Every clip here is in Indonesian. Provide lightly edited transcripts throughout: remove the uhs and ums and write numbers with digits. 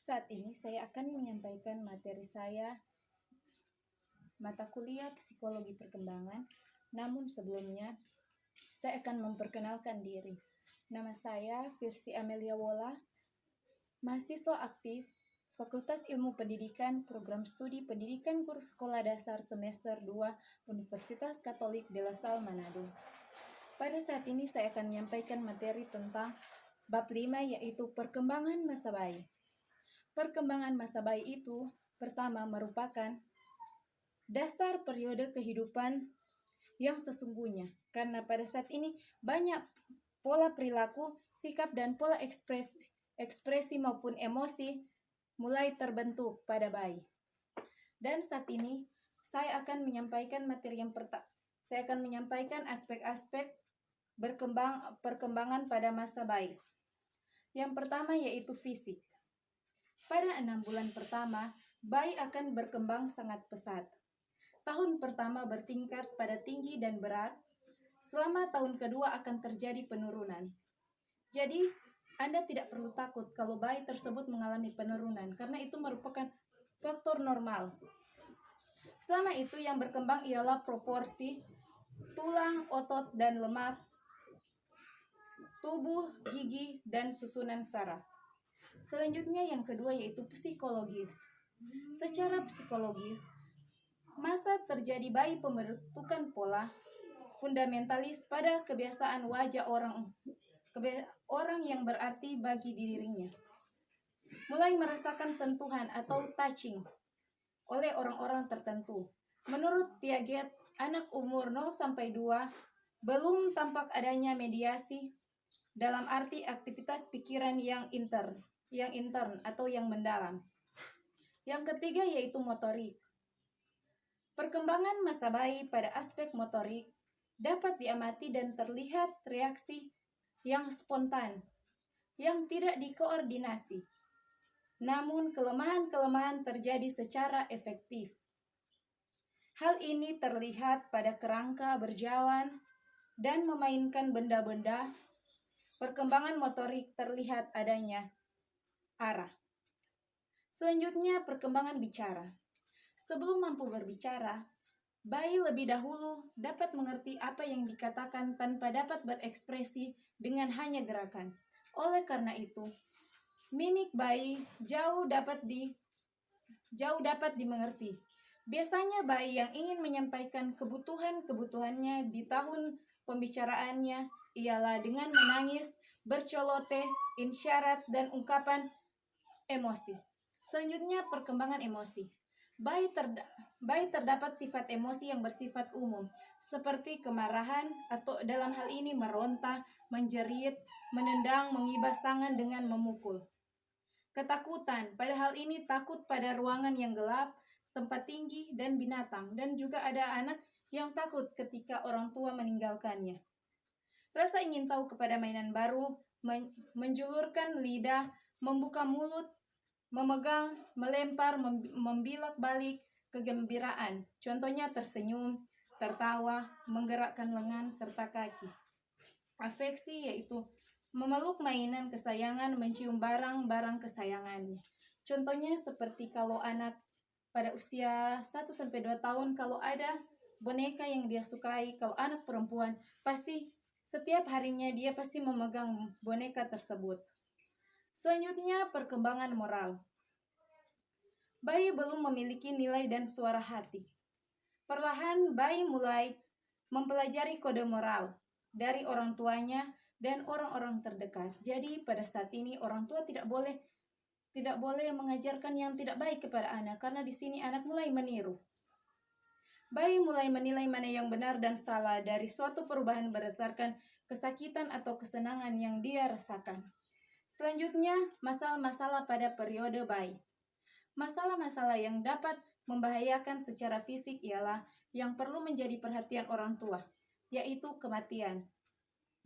Saat ini saya akan menyampaikan materi saya, mata kuliah Psikologi Perkembangan. Namun sebelumnya, saya akan memperkenalkan diri. Nama saya Firsi Amelia Wola, mahasiswa aktif Fakultas Ilmu Pendidikan, Program Studi Pendidikan Guru Sekolah Dasar Semester 2 Universitas Katolik de la Salle Manado. Pada saat ini saya akan menyampaikan materi tentang bab 5, yaitu perkembangan masa bayi. Perkembangan masa bayi itu pertama merupakan dasar periode kehidupan yang sesungguhnya, karena pada saat ini banyak pola perilaku, sikap, dan pola ekspresi maupun emosi mulai terbentuk pada bayi. Dan saat ini saya akan menyampaikan materi yang pertama. Saya akan menyampaikan aspek-aspek perkembangan pada masa bayi. Yang pertama yaitu fisik. Pada 6 bulan pertama, bayi akan berkembang sangat pesat. Tahun pertama bertingkat pada tinggi dan berat. Selama tahun kedua akan terjadi penurunan. Jadi, Anda tidak perlu takut kalau bayi tersebut mengalami penurunan, karena itu merupakan faktor normal. Selama itu yang berkembang ialah proporsi tulang, otot, dan lemak, tubuh, gigi, dan susunan saraf. Selanjutnya yang kedua yaitu psikologis. Secara psikologis, masa terjadi bayi pembentukan pola fundamentalis pada kebiasaan wajah orang yang berarti bagi dirinya. Mulai merasakan sentuhan atau touching oleh orang-orang tertentu. Menurut Piaget, anak umur 0-2 belum tampak adanya mediasi dalam arti aktivitas pikiran yang intern atau yang mendalam. Yang ketiga yaitu motorik. Perkembangan masa bayi pada aspek motorik dapat diamati dan terlihat reaksi yang spontan, yang tidak dikoordinasi. Namun kelemahan-kelemahan terjadi secara efektif. Hal ini terlihat pada kerangka berjalan dan memainkan benda-benda. Perkembangan motorik terlihat adanya arah. Selanjutnya perkembangan bicara. Sebelum mampu berbicara, bayi lebih dahulu dapat mengerti apa yang dikatakan tanpa dapat berekspresi dengan hanya gerakan. Oleh karena itu, mimik bayi jauh dapat dimengerti. Biasanya bayi yang ingin menyampaikan kebutuhannya di tahun pembicaraannya ialah dengan menangis, bercelote, isyarat, dan ungkapan emosi. Selanjutnya perkembangan emosi. Bayi terdapat sifat emosi yang bersifat umum, seperti kemarahan atau dalam hal ini meronta, menjerit, menendang, mengibas tangan dengan memukul. Ketakutan, pada hal ini takut pada ruangan yang gelap, tempat tinggi, dan binatang. Dan juga ada anak yang takut ketika orang tua meninggalkannya. Rasa ingin tahu kepada mainan baru, menjulurkan lidah, membuka mulut, memegang, melempar, membilak balik, kegembiraan. Contohnya tersenyum, tertawa, menggerakkan lengan, serta kaki. Afeksi yaitu memeluk mainan kesayangan, mencium barang-barang kesayangannya. Contohnya seperti kalau anak pada usia 1-2 tahun, kalau ada boneka yang dia sukai, kalau anak perempuan, pasti setiap harinya dia pasti memegang boneka tersebut. Selanjutnya perkembangan moral. Bayi belum memiliki nilai dan suara hati. Perlahan bayi mulai mempelajari kode moral dari orang tuanya dan orang-orang terdekat. Jadi pada saat ini orang tua tidak boleh mengajarkan yang tidak baik kepada anak, karena di sini anak mulai meniru. Bayi mulai menilai mana yang benar dan salah dari suatu perubahan berdasarkan kesakitan atau kesenangan yang dia rasakan. Selanjutnya, masalah-masalah pada periode bayi. Masalah-masalah yang dapat membahayakan secara fisik ialah yang perlu menjadi perhatian orang tua, yaitu kematian,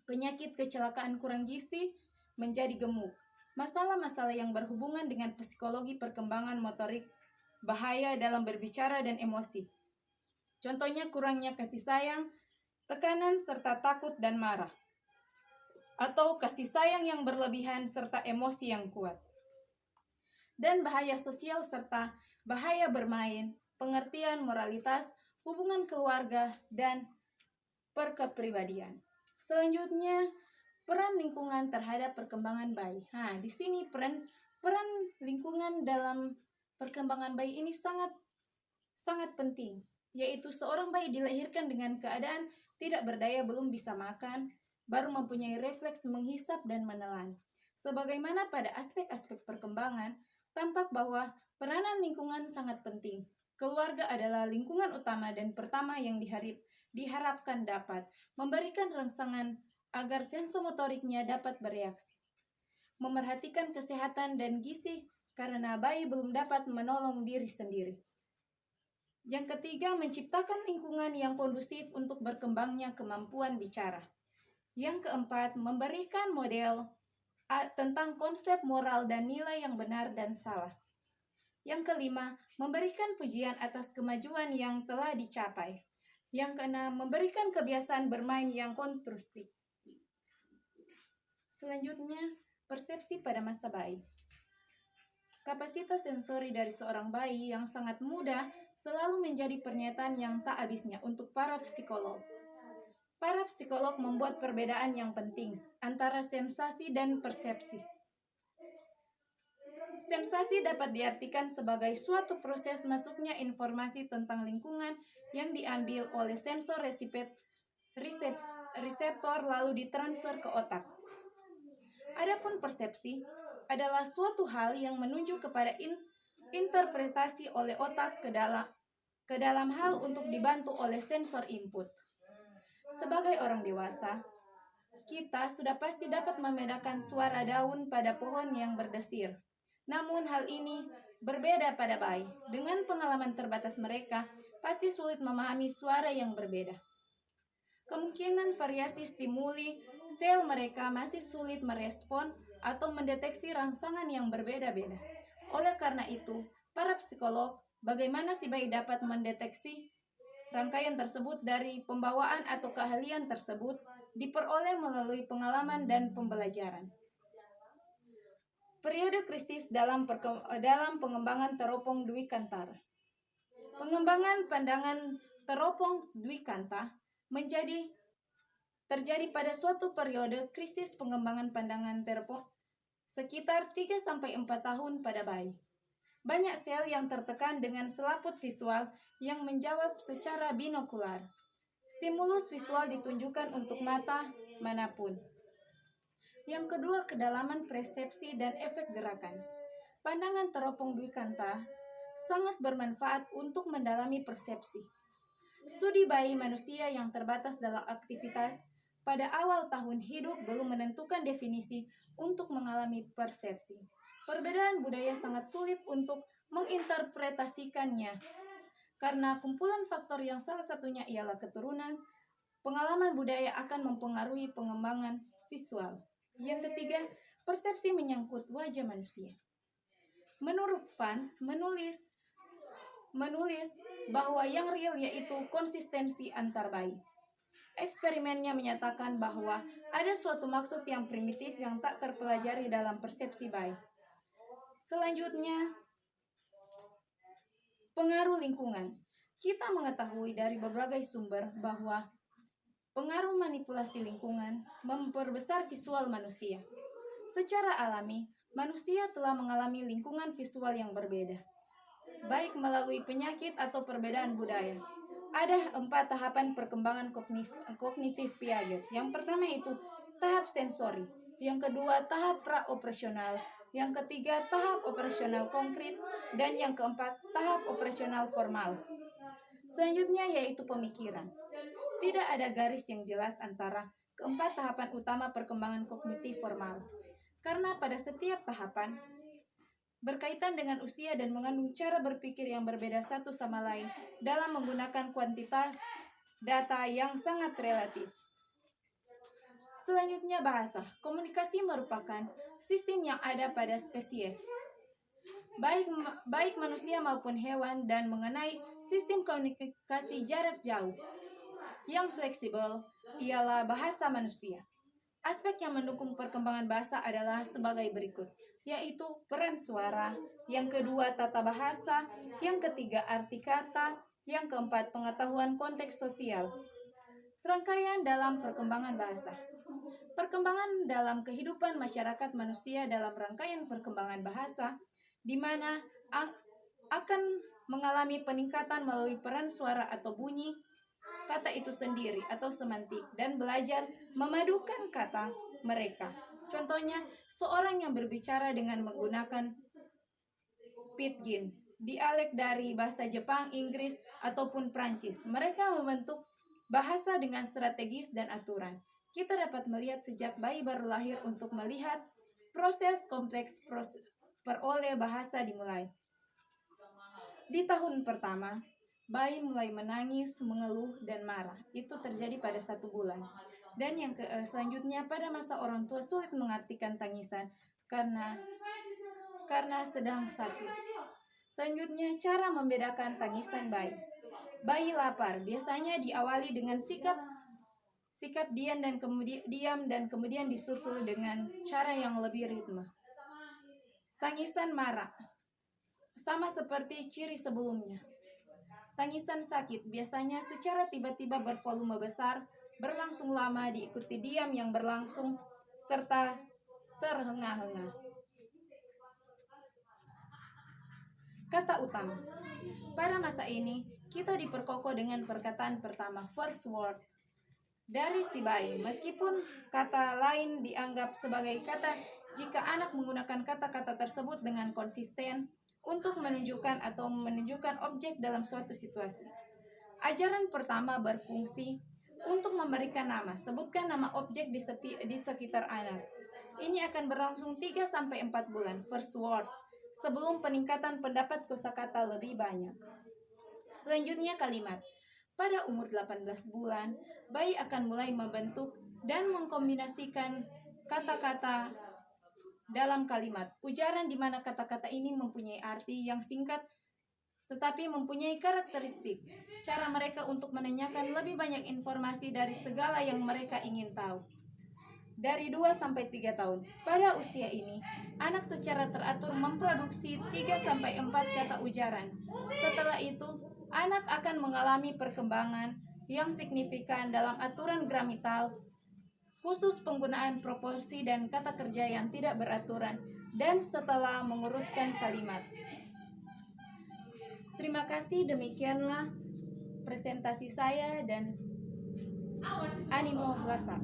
penyakit kecelakaan kurang gizi, menjadi gemuk. Masalah-masalah yang berhubungan dengan psikologi perkembangan motorik, bahaya dalam berbicara dan emosi. Contohnya kurangnya kasih sayang, tekanan, serta takut dan marah. Atau kasih sayang yang berlebihan serta emosi yang kuat. dan bahaya sosial serta bahaya bermain, pengertian moralitas, hubungan keluarga, dan perkepribadian. Selanjutnya, peran lingkungan terhadap perkembangan bayi. Nah, di sini peran lingkungan dalam perkembangan bayi ini sangat penting, yaitu seorang bayi dilahirkan dengan keadaan tidak berdaya, belum bisa makan, baru mempunyai refleks menghisap dan menelan. Sebagaimana pada aspek-aspek perkembangan, tampak bahwa peranan lingkungan sangat penting. Keluarga adalah lingkungan utama dan pertama yang diharapkan dapat memberikan rangsangan agar sensomotoriknya dapat bereaksi. Memerhatikan kesehatan dan gizi karena bayi belum dapat menolong diri sendiri. Yang ketiga, menciptakan lingkungan yang kondusif untuk berkembangnya kemampuan bicara. Yang keempat, memberikan model tentang konsep moral dan nilai yang benar dan salah. Yang kelima, memberikan pujian atas kemajuan yang telah dicapai. Yang keenam, memberikan kebiasaan bermain yang konstruktif. Selanjutnya, persepsi pada masa bayi. Kapasitas sensori dari seorang bayi yang sangat muda selalu menjadi pernyataan yang tak habisnya untuk para psikolog. Para psikolog membuat perbedaan yang penting antara sensasi dan persepsi. Sensasi dapat diartikan sebagai suatu proses masuknya informasi tentang lingkungan yang diambil oleh sensor reseptor lalu ditransfer ke otak. Adapun persepsi adalah suatu hal yang menunjuk kepada interpretasi oleh otak ke dalam hal untuk dibantu oleh sensor input. Sebagai orang dewasa, kita sudah pasti dapat membedakan suara daun pada pohon yang berdesir. Namun hal ini berbeda pada bayi. Dengan pengalaman terbatas mereka, pasti sulit memahami suara yang berbeda. Kemungkinan variasi stimuli sel mereka masih sulit merespon atau mendeteksi rangsangan yang berbeda-beda. Oleh karena itu, para psikolog, bagaimana si bayi dapat mendeteksi rangkaian tersebut dari pembawaan atau keahlian tersebut diperoleh melalui pengalaman dan pembelajaran. Periode kritis dalam pengembangan teropong Dwikantara. Pengembangan pandangan teropong Dwikanta terjadi pada suatu periode krisis pengembangan pandangan teropong sekitar 3-4 tahun pada bayi. Banyak sel yang tertekan dengan selaput visual yang menjawab secara binokular. Stimulus visual ditunjukkan untuk mata manapun. Yang kedua, kedalaman persepsi dan efek gerakan. Pandangan teropong Dwikanta sangat bermanfaat untuk mendalami persepsi. Studi bayi manusia yang terbatas dalam aktivitas pada awal tahun hidup belum menentukan definisi untuk mengalami persepsi. Perbedaan budaya sangat sulit untuk menginterpretasikannya, karena kumpulan faktor yang salah satunya ialah keturunan. Pengalaman budaya akan mempengaruhi pengembangan visual. Yang ketiga, persepsi menyangkut wajah manusia. Menurut Vance, menulis bahwa yang real yaitu konsistensi antar bayi. Eksperimennya menyatakan bahwa ada suatu maksud yang primitif yang tak terpelajari dalam persepsi bayi. Selanjutnya, pengaruh lingkungan. Kita mengetahui dari berbagai sumber bahwa pengaruh manipulasi lingkungan memperbesar visual manusia. Secara alami, manusia telah mengalami lingkungan visual yang berbeda, baik melalui penyakit atau perbedaan budaya. Ada 4 tahapan perkembangan kognitif Piaget. Yang pertama itu tahap sensori, yang kedua tahap praoperasional, yang ketiga tahap operasional konkret, dan yang keempat tahap operasional formal. Selanjutnya yaitu pemikiran. Tidak ada garis yang jelas antara keempat tahapan utama perkembangan kognitif formal, karena pada setiap tahapan berkaitan dengan usia dan mengandung cara berpikir yang berbeda satu sama lain dalam menggunakan kuantitas data yang sangat relatif. Selanjutnya bahasa. Komunikasi merupakan sistem yang ada pada spesies, baik manusia maupun hewan, dan mengenai sistem komunikasi jarak jauh. Yang fleksibel ialah bahasa manusia. Aspek yang mendukung perkembangan bahasa adalah sebagai berikut. yaitu peran suara, yang kedua tata bahasa, yang ketiga arti kata, yang keempat pengetahuan konteks sosial. Rangkaian dalam perkembangan bahasa. Perkembangan dalam kehidupan masyarakat manusia dalam rangkaian perkembangan bahasa, di mana akan mengalami peningkatan melalui peran suara atau bunyi, kata itu sendiri atau semantik, dan belajar memadukan kata mereka. Contohnya, seorang yang berbicara dengan menggunakan pidgin, dialek dari bahasa Jepang, Inggris, ataupun Prancis. Mereka membentuk bahasa dengan strategis dan aturan. Kita dapat melihat sejak bayi baru lahir untuk melihat proses kompleks peroleh bahasa dimulai. Di tahun pertama, bayi mulai menangis, mengeluh, dan marah. Itu terjadi pada 1 bulan. Dan yang selanjutnya, pada masa orang tua sulit mengartikan tangisan karena sedang sakit. Selanjutnya, cara membedakan tangisan bayi. Bayi lapar biasanya diawali dengan sikap diam dan kemudian disusul dengan cara yang lebih ritme. Tangisan marah sama seperti ciri sebelumnya. Tangisan sakit biasanya secara tiba-tiba bervolume besar, berlangsung lama, diikuti diam yang berlangsung, serta terhengah-hengah. Kata utama. Pada masa ini, kita diperkokoh dengan perkataan pertama, first word, dari si bayi. Meskipun kata lain dianggap sebagai kata jika anak menggunakan kata-kata tersebut dengan konsisten untuk menunjukkan objek dalam suatu situasi. Ajaran pertama berfungsi untuk memberikan nama. Sebutkan nama objek di sekitar anak. Ini akan berlangsung 3-4 bulan, first word, sebelum peningkatan pendapat kosakata lebih banyak. Selanjutnya kalimat. Pada umur 18 bulan, bayi akan mulai membentuk dan mengkombinasikan kata-kata dalam kalimat. Ujaran di mana kata-kata ini mempunyai arti yang singkat tetapi mempunyai karakteristik. Cara mereka untuk menanyakan lebih banyak informasi dari segala yang mereka ingin tahu. Dari 2-3 tahun. Pada usia ini, anak secara teratur memproduksi 3-4 kata ujaran. Setelah itu, anak akan mengalami perkembangan yang signifikan dalam aturan gramatikal, khusus penggunaan proporsi dan kata kerja yang tidak beraturan, dan setelah mengurutkan kalimat. Terima kasih, demikianlah presentasi saya dan Animo Lasak.